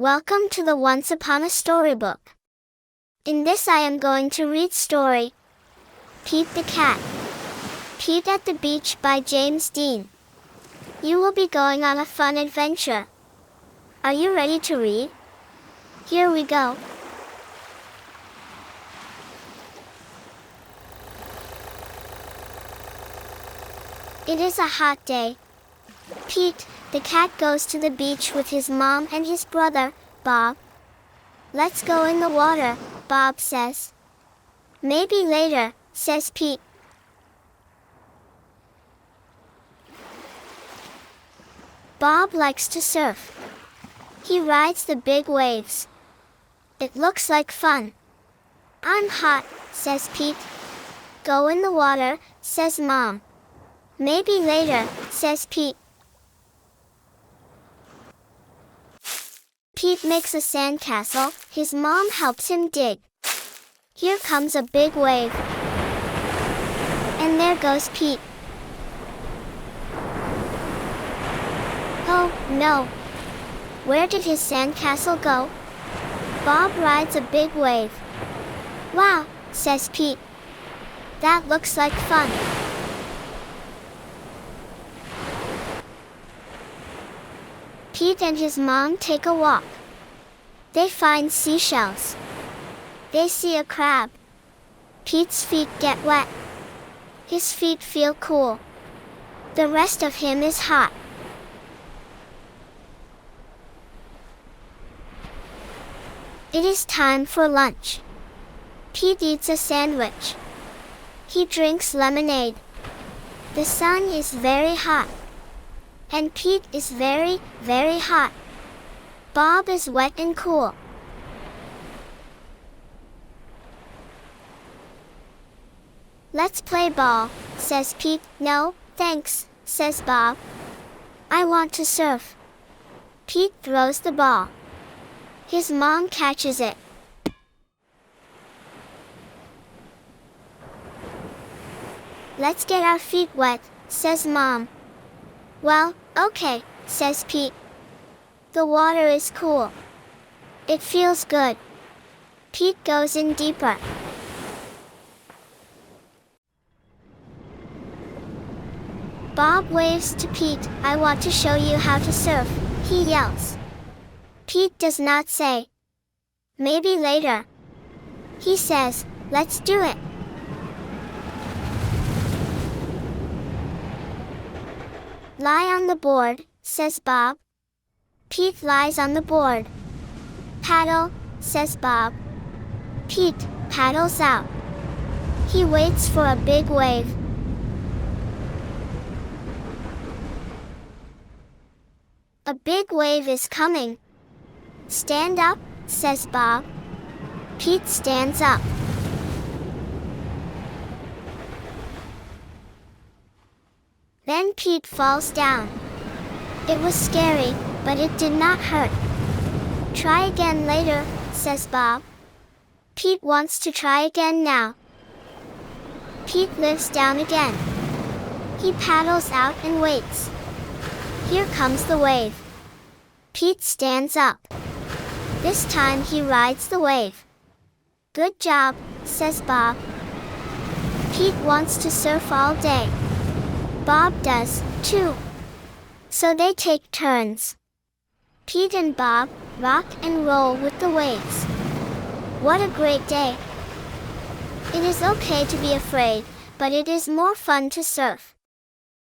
Welcome to the Once Upon a Storybook. In this I am going to read story, Pete the Cat. Pete at the Beach by James Dean. You will be going on a fun adventure. Are you ready to read? Here we go. It is a hot day. Pete, the cat, goes to the beach with his mom and his brother, Bob. Let's go in the water, Bob says. Maybe later, says Pete. Bob likes to surf. He rides the big waves. It looks like fun. I'm hot, says Pete. Go in the water, says Mom. Maybe later, says Pete. Pete makes a sandcastle. His mom helps him dig. Here comes a big wave. And there goes Pete. Oh, no. Where did his sandcastle go? Bob rides a big wave. Wow, says Pete. That looks like fun. Pete and his mom take a walk. They find seashells. They see a crab. Pete's feet get wet. His feet feel cool. The rest of him is hot. It is time for lunch. Pete eats a sandwich. He drinks lemonade. The sun is very hot. And Pete is very, very hot. Bob is wet and cool. Let's play ball, says Pete. No, thanks, says Bob. I want to surf. Pete throws the ball. His mom catches it. Let's get our feet wet, says Mom. Well, okay, says Pete. The water is cool. It feels good. Pete goes in deeper. Bob waves to Pete. I want to show you how to surf, he yells. Pete does not say. Maybe later. He says, let's do it. Lie on the board, says Bob. Pete lies on the board. Paddle, says Bob. Pete paddles out. He waits for a big wave. A big wave is coming. Stand up, says Bob. Pete stands up. Then Pete falls down. It was scary, but it did not hurt. Try again later, says Bob. Pete wants to try again now. Pete lives down again. He paddles out and waits. Here comes the wave. Pete stands up. This time he rides the wave. Good job, says Bob. Pete wants to surf all day. Bob does, too. So they take turns. Pete and Bob rock and roll with the waves. What a great day. It is okay to be afraid, but it is more fun to surf.